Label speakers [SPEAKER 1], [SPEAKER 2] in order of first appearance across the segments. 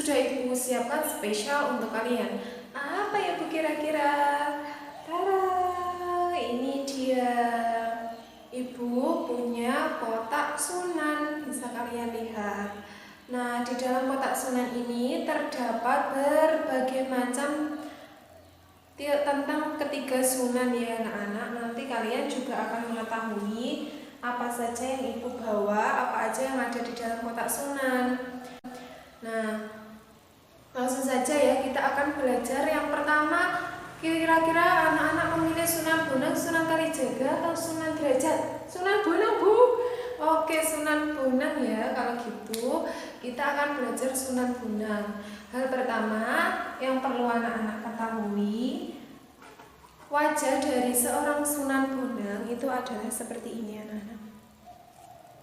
[SPEAKER 1] sudah Ibu siapkan spesial untuk kalian. Apa ya Bu kira-kira? Tara, ini dia. Ibu punya kotak sunan, bisa kalian lihat. Nah, di dalam kotak sunan ini terdapat berbagai macam tentang ketiga sunan ya anak-anak. Nanti kalian juga akan mengetahui apa saja yang Ibu bawa, apa aja yang ada di dalam kotak sunan. Nah, langsung saja ya, kita akan belajar. Yang pertama, kira-kira anak-anak memilih Sunan Bonang, Sunan Kalijaga, atau Sunan Derajat? Sunan Bonang, Bu. Oke, Sunan Bonang ya. Kalau gitu, kita akan belajar Sunan Bonang. Hal pertama yang perlu anak-anak ketahui, wajah dari seorang Sunan Bonang itu adalah seperti ini, anak-anak.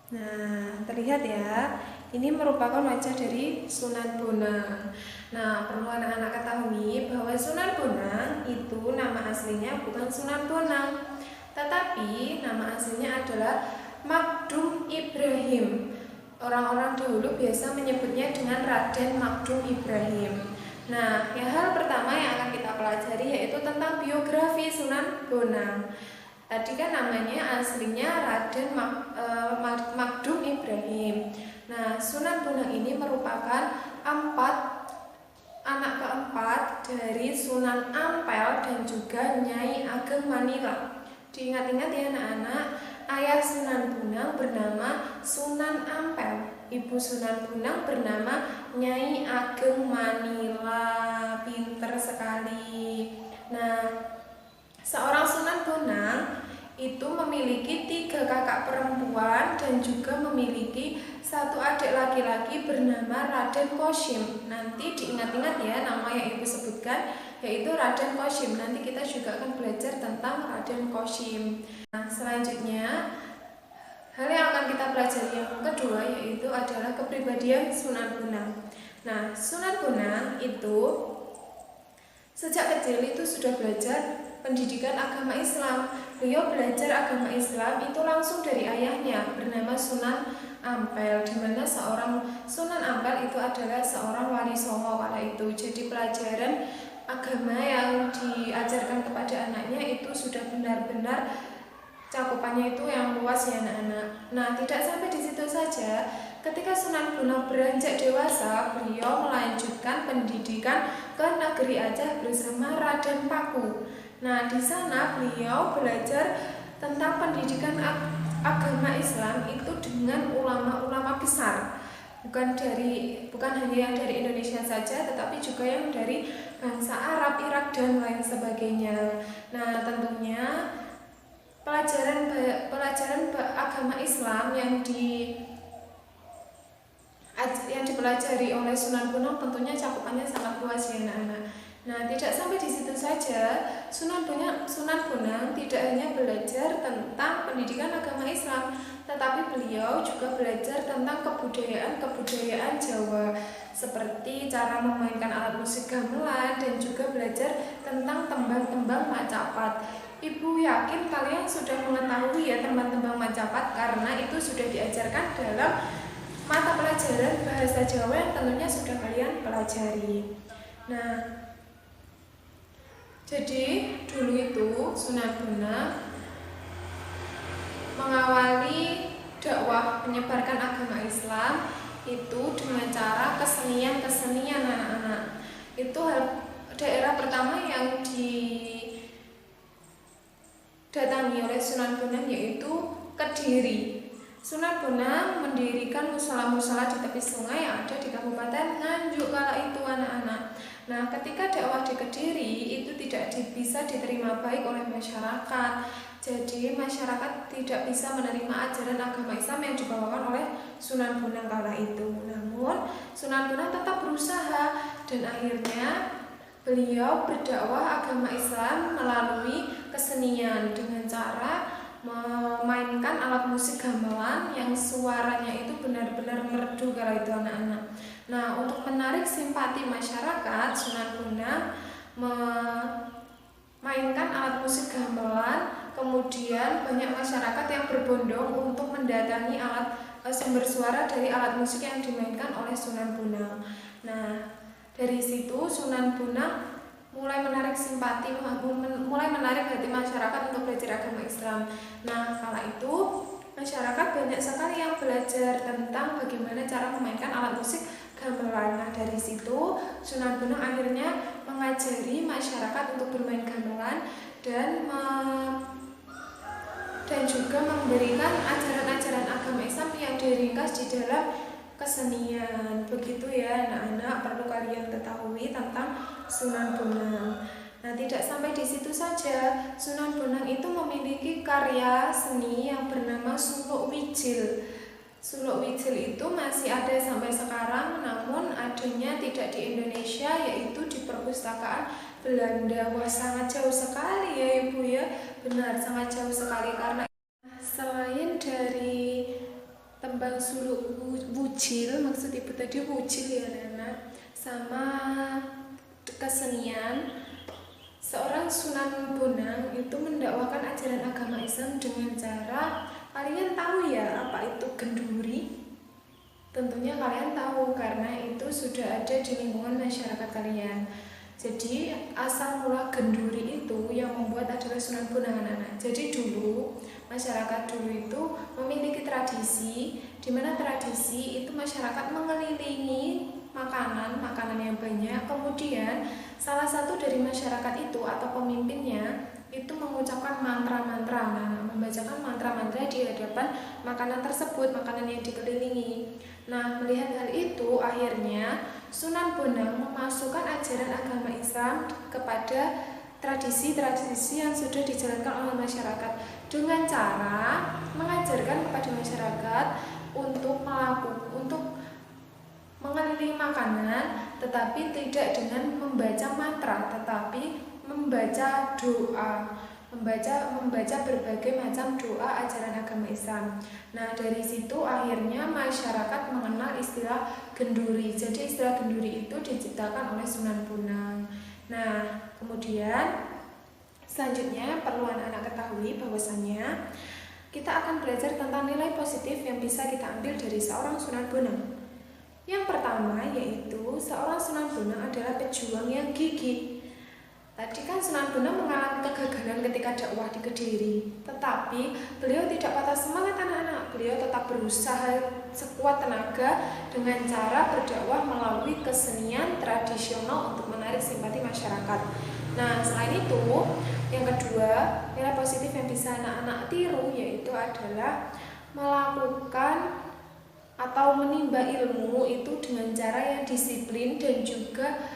[SPEAKER 1] Nah, terlihat ya, ini merupakan wajah dari Sunan Bonang. Nah, perlu anak-anak ketahui bahwa Sunan Bonang itu nama aslinya bukan Sunan Bonang, tetapi nama aslinya adalah Magdum Ibrahim. Orang-orang dahulu biasa menyebutnya dengan Raden Magdum Ibrahim. Nah, hal pertama yang akan kita pelajari yaitu tentang biografi Sunan Bonang. Tadi kan namanya aslinya Raden Magdum Ibrahim. Nah, Sunan Bonang ini merupakan anak keempat dari Sunan Ampel dan juga Nyai Ageng Manila. Diingat-ingat ya anak-anak, ayah Sunan Bonang bernama Sunan Ampel, ibu Sunan Bonang bernama Nyai Ageng Manila. Pinter sekali. Nah, seorang Sunan Bonang itu memiliki 3 kakak perempuan dan juga memiliki 1 adik laki-laki bernama Raden Kosim. Nanti diingat-ingat ya nama yang Ibu sebutkan, yaitu Raden Kosim. Nanti kita juga akan belajar tentang Raden Kosim. Nah, selanjutnya hal yang akan kita pelajari yang kedua yaitu adalah kepribadian Sunan Bonang. Nah, Sunan Bonang itu sejak kecil itu sudah belajar pendidikan agama Islam. Beliau belajar agama Islam itu langsung dari ayahnya bernama Sunan Ampel, di mana seorang Sunan Ampel itu adalah seorang wali songo kala itu. Jadi pelajaran agama yang diajarkan kepada anaknya itu sudah benar-benar cakupannya itu yang luas ya anak-anak. Nah, tidak sampai di situ saja. Ketika Sunan Bonang beranjak dewasa, beliau melanjutkan pendidikan ke negeri Aceh bersama Raden Paku. Nah, di sana beliau belajar tentang pendidikan agama Islam itu dengan ulama-ulama besar. Bukan hanya yang dari Indonesia saja, tetapi juga yang dari bangsa Arab, Irak dan lain sebagainya. Nah, tentunya pelajaran agama Islam yang dipelajari oleh Sunan Bonang tentunya cakupannya sangat luas ya anak-anak. Nah, tidak sampai di situ saja, Sunan Bonang tidak hanya belajar tentang pendidikan agama Islam, tetapi beliau juga belajar tentang kebudayaan Jawa, seperti cara memainkan alat musik gamelan dan juga belajar tentang tembang-tembang Macapat. Ibu yakin kalian sudah mengetahui ya tembang-tembang Macapat karena itu sudah diajarkan dalam mata pelajaran bahasa Jawa yang tentunya sudah kalian pelajari. Nah, jadi dulu itu Sunan Bonang mengawali dakwah menyebarkan agama Islam itu dengan cara kesenian anak-anak. Itu daerah pertama yang didatangi oleh Sunan Bonang yaitu Kediri. Sunan Bonang mendirikan musala-musala di tepi sungai yang ada di Kabupaten Nganjuk kala itu anak-anak. Nah, ketika dakwah di Kediri itu tidak bisa diterima baik oleh masyarakat. Jadi masyarakat tidak bisa menerima ajaran agama Islam yang dibawakan oleh Sunan Bonang kala itu. Namun Sunan Bonang tetap berusaha dan akhirnya beliau berdakwah agama Islam melalui kesenian dengan cara memainkan alat musik gamelan yang suaranya itu benar-benar merdu kala itu anak-anak. Nah, untuk menarik simpati masyarakat, Sunan Bonang memainkan alat musik gamelan, kemudian banyak masyarakat yang berbondong untuk mendatangi alat sumber suara dari alat musik yang dimainkan oleh Sunan Bonang. Nah, dari situ Sunan Bonang mulai menarik simpati, mulai menarik hati masyarakat untuk belajar agama Islam. Nah, kala itu masyarakat banyak sekali yang belajar tentang bagaimana cara memainkan alat musik gamelan. Nah, dari situ Sunan Bonang akhirnya mengajari masyarakat untuk bermain gamelan dan juga memberikan ajaran-ajaran agama Islam yang diringkas di dalam kesenian. Begitu ya anak-anak, perlu kalian ketahui tentang Sunan Bonang. Nah, tidak sampai di situ saja. Sunan Bonang itu memiliki karya seni yang bernama Suluk Wijil. Suluk Wijil itu masih ada sampai sekarang, namun adanya tidak di Indonesia, yaitu di perpustakaan Belanda. Wah, sangat jauh sekali ya Ibu ya. Benar, sangat jauh sekali, karena selain dari tembang Suluk Wijil, maksud Ibu tadi Wijil ya anak, sama kesenian, seorang Sunan Bonang itu mendakwakan ajaran agama Islam dengan cara, kalian tahu ya apa itu genduri? Tentunya kalian tahu karena itu sudah ada di lingkungan masyarakat kalian. Jadi asal mula genduri itu yang membuat adalah Sunan Bonang anak-anak. Jadi dulu masyarakat dulu itu memiliki tradisi, di mana tradisi itu masyarakat mengelilingi makanan yang banyak, kemudian salah satu dari masyarakat itu atau pemimpinnya itu mengucapkan mantra-mantra, membacakan mantra-mantra di hadapan makanan tersebut, makanan yang dikelilingi. Nah, melihat hal itu, akhirnya Sunan Bonang memasukkan ajaran agama Islam kepada tradisi-tradisi yang sudah dijalankan oleh masyarakat dengan cara mengajarkan kepada masyarakat untuk mengelilingi makanan, tetapi tidak dengan membaca mantra, tetapi membaca doa, membaca berbagai macam doa ajaran agama Islam. Nah, dari situ akhirnya masyarakat mengenal istilah genduri. Jadi istilah genduri itu diciptakan oleh Sunan Bonang. Nah, kemudian selanjutnya perlu anak-anak ketahui bahwasannya kita akan belajar tentang nilai positif yang bisa kita ambil dari seorang Sunan Bonang. Yang pertama yaitu seorang Sunan Bonang adalah pejuang yang gigih. Tadi kan Sunan Bonang mengalami kegagalan ketika dakwah di Kediri, tetapi beliau tidak patah semangat anak-anak. Beliau tetap berusaha sekuat tenaga dengan cara berdakwah melalui kesenian tradisional untuk menarik simpati masyarakat. Nah, selain itu, yang kedua, nilai positif yang bisa anak-anak tiru yaitu adalah melakukan atau menimba ilmu itu dengan cara yang disiplin, dan juga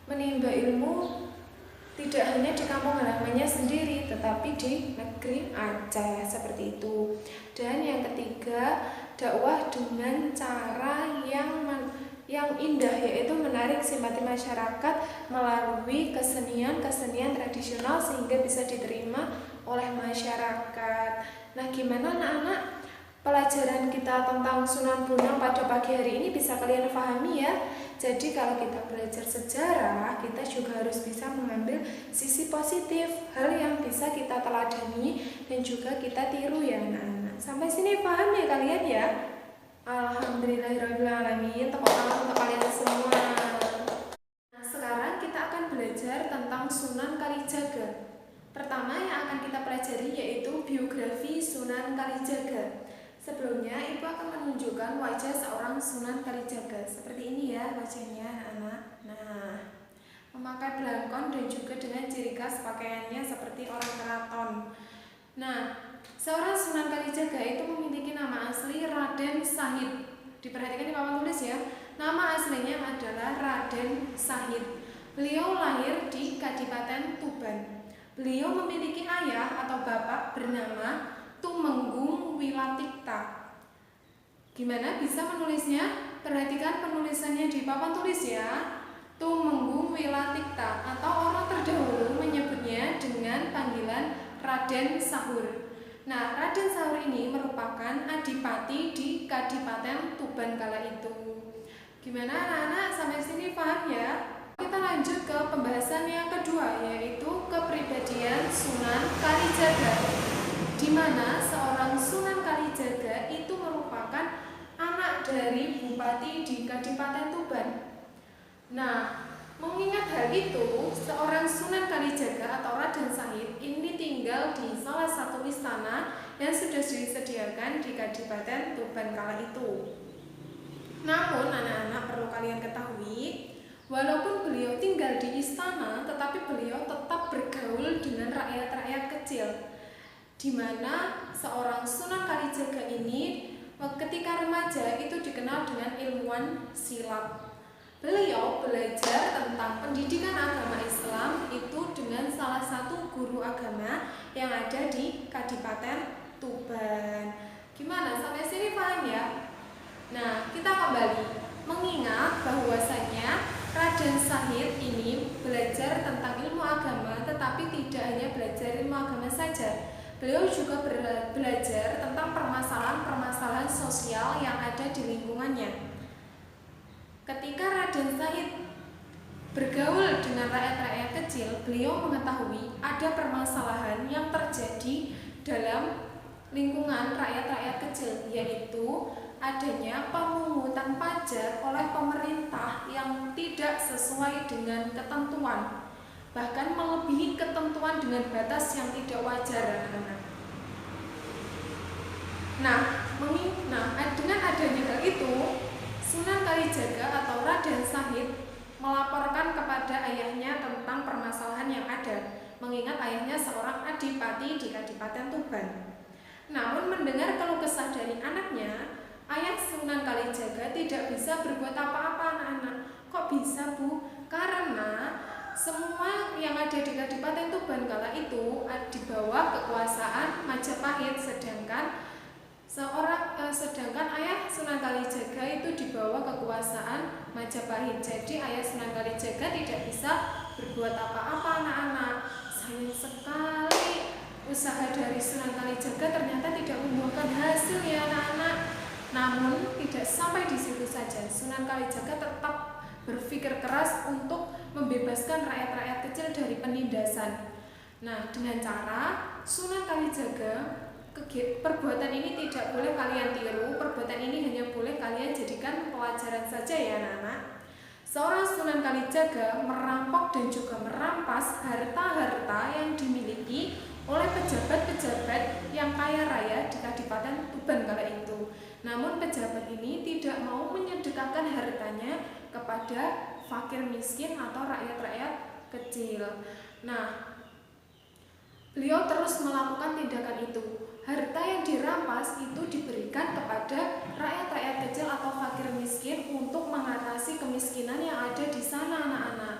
[SPEAKER 1] menimba ilmu tidak hanya di kampung halamannya sendiri, tetapi di negeri Aceh, seperti itu. Dan yang ketiga, dakwah dengan cara yang indah, yaitu menarik simpati masyarakat melalui kesenian tradisional sehingga bisa diterima oleh masyarakat. Nah, gimana anak-anak? Pelajaran kita tentang Sunan Bonang pada pagi hari ini bisa kalian pahami ya. Jadi kalau kita belajar sejarah, kita juga harus bisa mengambil sisi positif, hal yang bisa kita teladani dan juga kita tiru ya anak-anak. Sampai sini paham ya kalian ya? Alhamdulillahirrahmanirrahim. Tepuk tangan untuk kalian semua. Nah, sekarang kita akan belajar tentang Sunan Kalijaga. Pertama yang akan kita pelajari yaitu biografi Sunan Kalijaga. Sebelumnya, Ibu akan menunjukkan wajah seorang Sunan Kalijaga. Seperti ini ya wajahnya anak-anak. Nah, memakai belangkon dan juga dengan ciri khas pakaiannya seperti orang keraton. Nah, seorang Sunan Kalijaga itu memiliki nama asli Raden Sahid. Diperhatikan di papan tulis ya. Nama aslinya adalah Raden Sahid. Beliau lahir di Kadipaten Tuban. Beliau memiliki ayah atau bapak bernama Tumenggung Wilatikta. Gimana bisa menulisnya? Perhatikan penulisannya di papan tulis ya. Tumenggung Wilatikta, atau orang terdahulu menyebutnya dengan panggilan Raden Sahur. Nah, Raden Sahur ini merupakan adipati di Kadipaten Tuban kala itu. Gimana anak-anak, sampai sini paham ya? Kita lanjut ke pembahasan yang kedua, yaitu kepribadian Sunan Kalijaga, di mana seorang Sunan Kalijaga itu merupakan dari bupati di Kadipaten Tuban. Nah, mengingat hal itu, seorang Sunan Kalijaga atau Raden Sahid ini tinggal di salah satu istana yang sudah disediakan di Kadipaten Tuban kala itu. Namun anak-anak perlu kalian ketahui, walaupun beliau tinggal di istana, tetapi beliau tetap bergaul dengan rakyat-rakyat kecil, di mana seorang Sunan Kalijaga ini ketika remaja itu dikenal dengan ilmuwan silat. Beliau belajar tentang pendidikan agama Islam itu dengan salah satu guru agama yang ada di Kadipaten Tuban. Gimana? Sampai sini paham ya? Nah, kita kembali mengingat bahwasanya Raden Sahid ini belajar tentang ilmu agama, tetapi tidak hanya belajar ilmu agama saja. Beliau juga belajar tentang permasalahan-permasalahan sosial yang ada di lingkungannya. Ketika Raden Sahid bergaul dengan rakyat-rakyat kecil, beliau mengetahui ada permasalahan yang terjadi dalam lingkungan rakyat-rakyat kecil, yaitu adanya pemungutan pajak oleh pemerintah yang tidak sesuai dengan ketentuan, bahkan melebihi ketentuan dengan batas yang tidak wajar. Nah, dengan adanya hal itu, Sunan Kalijaga atau Raden Sahid melaporkan kepada ayahnya tentang permasalahan yang ada, mengingat ayahnya seorang adipati di Kadipaten Tuban. Namun mendengar keluh kesah dari anaknya, ayah Sunan Kalijaga tidak bisa berbuat apa-apa. Anak-anak, kok bisa Bu? Karena semua yang ada di Kadipaten Tuban kala itu di bawah kekuasaan Majapahit, sedangkan ayah Sunan Kalijaga itu di bawah kekuasaan Majapahit. Jadi ayah Sunan Kalijaga tidak bisa berbuat apa-apa. Anak-anak, sayang sekali usaha dari Sunan Kalijaga ternyata tidak membuahkan hasil ya anak-anak. Namun tidak sampai di situ saja, Sunan Kalijaga tetap berpikir keras untuk membebaskan rakyat-rakyat kecil dari penindasan. Nah, dengan cara Sunan Kalijaga, perbuatan ini tidak boleh kalian tiru, perbuatan ini hanya boleh kalian jadikan pelajaran saja ya anak-anak. Seorang Sunan Kalijaga merampok dan juga merampas harta-harta yang dimiliki oleh pejabat-pejabat yang kaya raya di Kadipaten Tuban kala itu. Namun pejabat ini tidak mau menyedekahkan hartanya kepada fakir miskin atau rakyat-rakyat kecil. Nah, beliau terus melakukan tindakan itu. Harta yang dirampas itu diberikan kepada rakyat-rakyat kecil atau fakir miskin untuk mengatasi kemiskinan yang ada di sana anak-anak.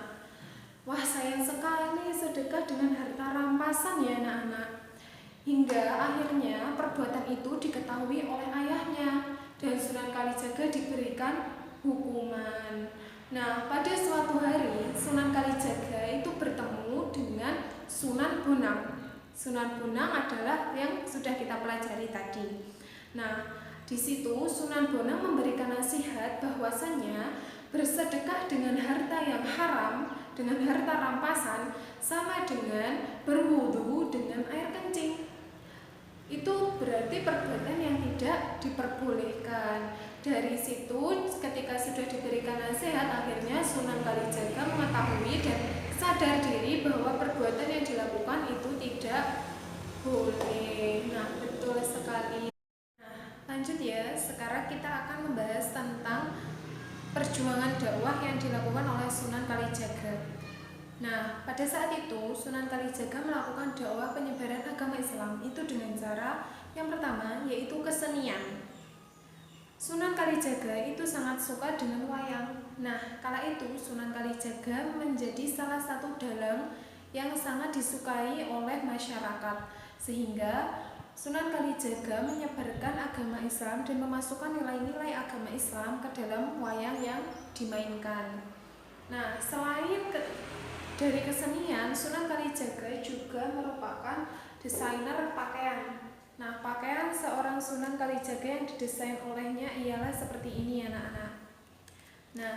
[SPEAKER 1] Wah, sayang sekali sedekah dengan harta rampasan ya anak-anak. Hingga akhirnya perbuatan itu diketahui oleh ayahnya dan Sunan Kalijaga diberikan hukuman. Nah, pada suatu hari Sunan Kalijaga itu bertemu dengan Sunan Bonang. Sunan Bonang adalah yang sudah kita pelajari tadi. Nah, di situ Sunan Bonang memberikan nasihat bahwasannya bersedekah dengan harta yang haram, dengan harta rampasan, sama dengan berwudu dengan air kencing. Itu berarti perbuatan yang tidak diperbolehkan. Dari situ ketika sudah diberikan nasihat, akhirnya Sunan Kalijaga mengetahui dan sadar diri bahwa perbuatan yang dilakukan itu tidak boleh. Nah, betul sekali. Nah, lanjut ya. Sekarang kita akan membahas tentang perjuangan dakwah yang dilakukan oleh Sunan Kalijaga. Nah, pada saat itu Sunan Kalijaga melakukan dakwah penyebaran agama Islam itu dengan cara yang pertama yaitu kesenian. Sunan Kalijaga itu sangat suka dengan wayang. Nah, kala itu Sunan Kalijaga menjadi salah satu dalang yang sangat disukai oleh masyarakat, sehingga Sunan Kalijaga menyebarkan agama Islam dan memasukkan nilai-nilai agama Islam ke dalam wayang yang dimainkan. Nah, selain dari kesenian, Sunan Kalijaga juga merupakan desainer pakaian. Nah, pakaian seorang Sunan Kalijaga yang didesain olehnya ialah seperti ini anak-anak. Nah,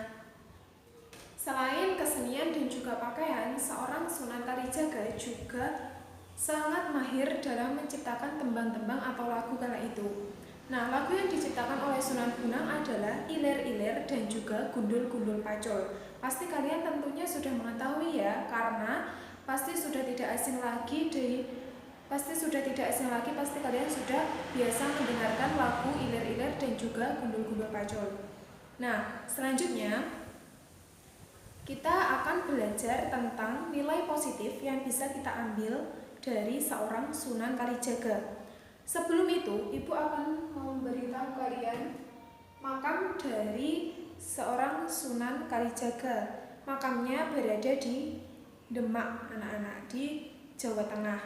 [SPEAKER 1] selain kesenian dan juga pakaian, seorang Sunan Kalijaga juga sangat mahir dalam menciptakan tembang-tembang atau lagu kala itu. Nah, lagu yang diciptakan oleh Sunan Bonang adalah ilir-ilir dan juga gundul-gundul pacul. Pasti kalian tentunya sudah mengetahui ya, karena pasti sudah tidak asing lagi pasti kalian sudah biasa mendengarkan lagu ilir-ilir dan juga gundul-gundul pacul. Nah, selanjutnya kita akan belajar tentang nilai positif yang bisa kita ambil dari seorang Sunan Kalijaga. Sebelum itu, Ibu akan memberitahu kalian makam dari seorang Sunan Kalijaga. Makamnya berada di Demak, anak-anak, di Jawa Tengah.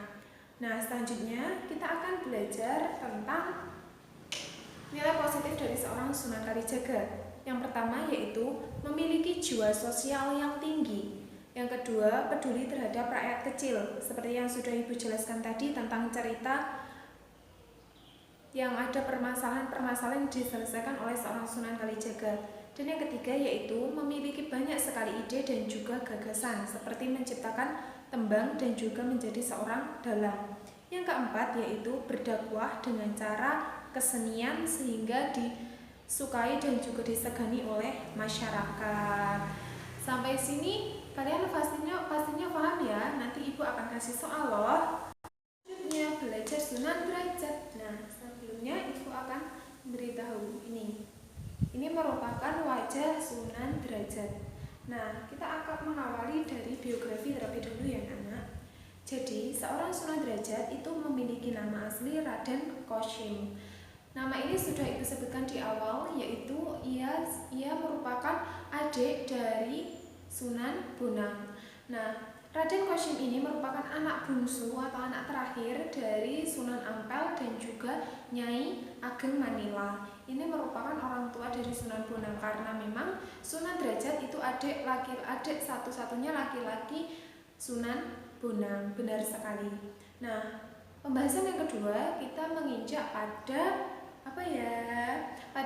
[SPEAKER 1] Nah, selanjutnya kita akan belajar tentang nilai positif dari seorang Sunan Kalijaga. Yang pertama yaitu memiliki jiwa sosial yang tinggi. Yang kedua, peduli terhadap rakyat kecil. Seperti yang sudah Ibu jelaskan tadi tentang cerita yang ada permasalahan-permasalahan diselesaikan oleh seorang Sunan Kalijaga. Dan yang ketiga yaitu memiliki banyak sekali ide dan juga gagasan, seperti menciptakan tembang dan juga menjadi seorang dalang. Yang keempat yaitu berdakwah dengan cara kesenian sehingga disukai dan juga disegani oleh masyarakat. Sampai sini kalian pastinya paham ya. Nanti Ibu akan kasih soal loh. Selanjutnya belajar Sunan Derajat. Nah, sebelumnya Ibu akan memberitahu ini. Ini merupakan wajah Sunan Derajat. Nah, kita akan mengawali dari biografi terlebih dahulu ya anak. Jadi, seorang Sunan Derajat itu memiliki nama asli Raden Kosim. Nama ini sudah Ibu sebutkan di awal, yaitu ia merupakan adik dari Sunan Bonang. Nah, Raden Kosim ini merupakan anak bungsu atau anak terakhir dari Sunan Ampel dan juga Nyai Ageng Manila. Ini merupakan orang tua dari Sunan Bonang karena memang Sunan Derajat itu adik satu-satunya laki-laki Sunan Bonang. Benar sekali. Nah, pembahasan yang kedua kita menginjak pada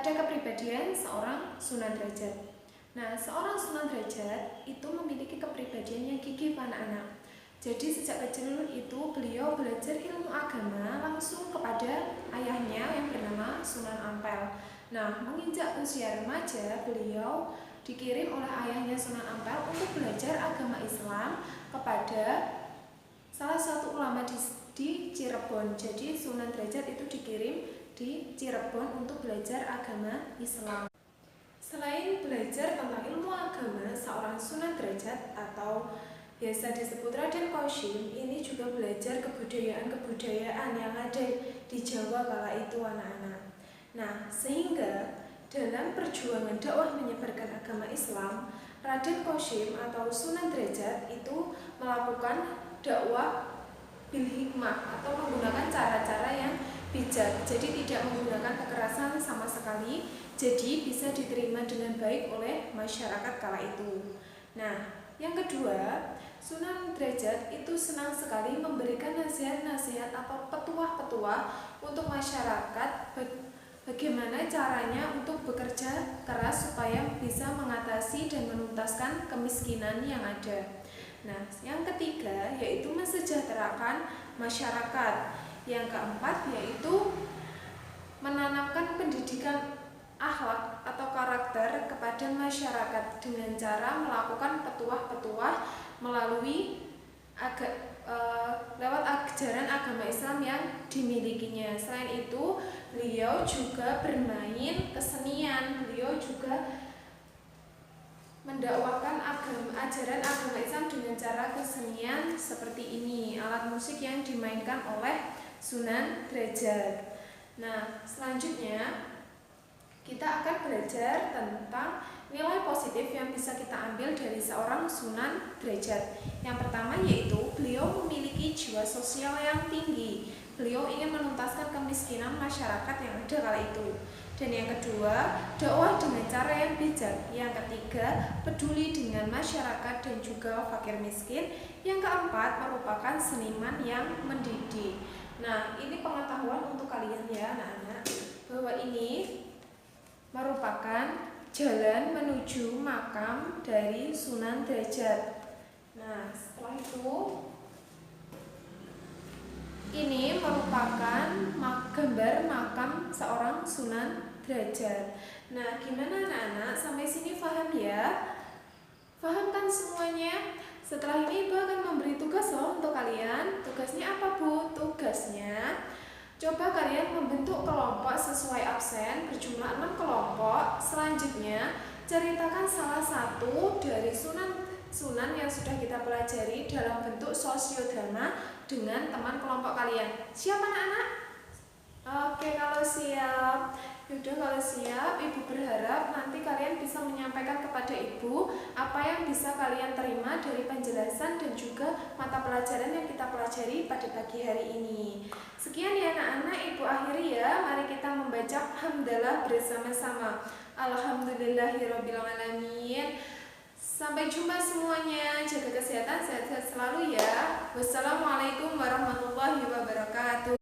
[SPEAKER 1] kepribadian seorang Sunan Derajat. Nah, seorang Sunan Derajat itu memiliki kepribadian yang gigih anak-anak. Jadi sejak kecil itu beliau belajar ilmu agama langsung kepada ayahnya yang bernama Sunan Ampel. Nah, menginjak usia remaja, beliau dikirim oleh ayahnya Sunan Ampel untuk belajar agama Islam kepada salah satu ulama di Cirebon. Jadi Sunan Derajat itu dikirim di Cirebon untuk belajar agama Islam. Selain belajar tentang ilmu agama, seorang Sunan Derajat atau biasa disebut Raden Kosim ini juga belajar kebudayaan yang ada di Jawa kala itu anak-anak. Nah, sehingga dalam perjuangan dakwah menyebarkan agama Islam, Raden Kosim atau Sunan Derajat itu melakukan dakwah bil hikmah atau menggunakan cara-cara yang bijak. Jadi tidak menggunakan kekerasan sama sekali. Jadi bisa diterima dengan baik oleh masyarakat kala itu. Nah, yang kedua, Sunan Derajat itu senang sekali memberikan nasihat-nasihat atau petuah-petuah untuk masyarakat bagaimana caranya untuk bekerja keras supaya bisa mengatasi dan menuntaskan kemiskinan yang ada. Nah, yang ketiga yaitu mensejahterakan masyarakat. Yang keempat yaitu menanamkan pendidikan akhlak atau karakter kepada masyarakat dengan cara melakukan petuah-petuah melalui lewat ajaran agama Islam yang dimilikinya. Selain itu, beliau juga bermain kesenian. Beliau juga mendakwakan ajaran agama Islam dengan cara kesenian seperti ini, alat musik yang dimainkan oleh Sunan Derajat. Nah, selanjutnya kita akan belajar tentang nilai positif yang bisa kita ambil dari seorang Sunan Derajat. Yang pertama yaitu beliau memiliki jiwa sosial yang tinggi. Beliau ingin menuntaskan kemiskinan masyarakat yang ada kala itu. Dan yang kedua, dakwah dengan cara yang bijak. Yang ketiga, peduli dengan masyarakat dan juga fakir miskin. Yang keempat, merupakan seniman yang mendidik. Nah, ini pengetahuan untuk kalian ya anak-anak, bahwa ini merupakan jalan menuju makam dari Sunan Derajat. Nah, setelah itu ini merupakan gambar makam seorang Sunan derajat. Nah, gimana anak-anak? Sampai sini paham ya? Paham kan semuanya? Setelah ini Ibu akan memberi tugas loh untuk kalian. Tugasnya apa Bu? Tugasnya coba kalian membentuk kelompok sesuai absen berjumlah 6 kelompok. Selanjutnya ceritakan salah satu dari sunan yang sudah kita pelajari dalam bentuk sosiodrama dengan teman kelompok kalian. Siap anak-anak? Oke, kalau siap. Yaudah, kalau siap, Ibu berharap nanti kalian bisa menyampaikan kepada Ibu apa yang bisa kalian terima dari penjelasan dan juga mata pelajaran yang kita pelajari pada pagi hari ini. Sekian ya anak-anak, Ibu akhiri ya. Mari kita membaca hamdalah bersama-sama. Alhamdulillahirrabbilalamin. Sampai jumpa semuanya. Jaga kesehatan, sehat-sehat selalu ya. Wassalamualaikum warahmatullahi wabarakatuh.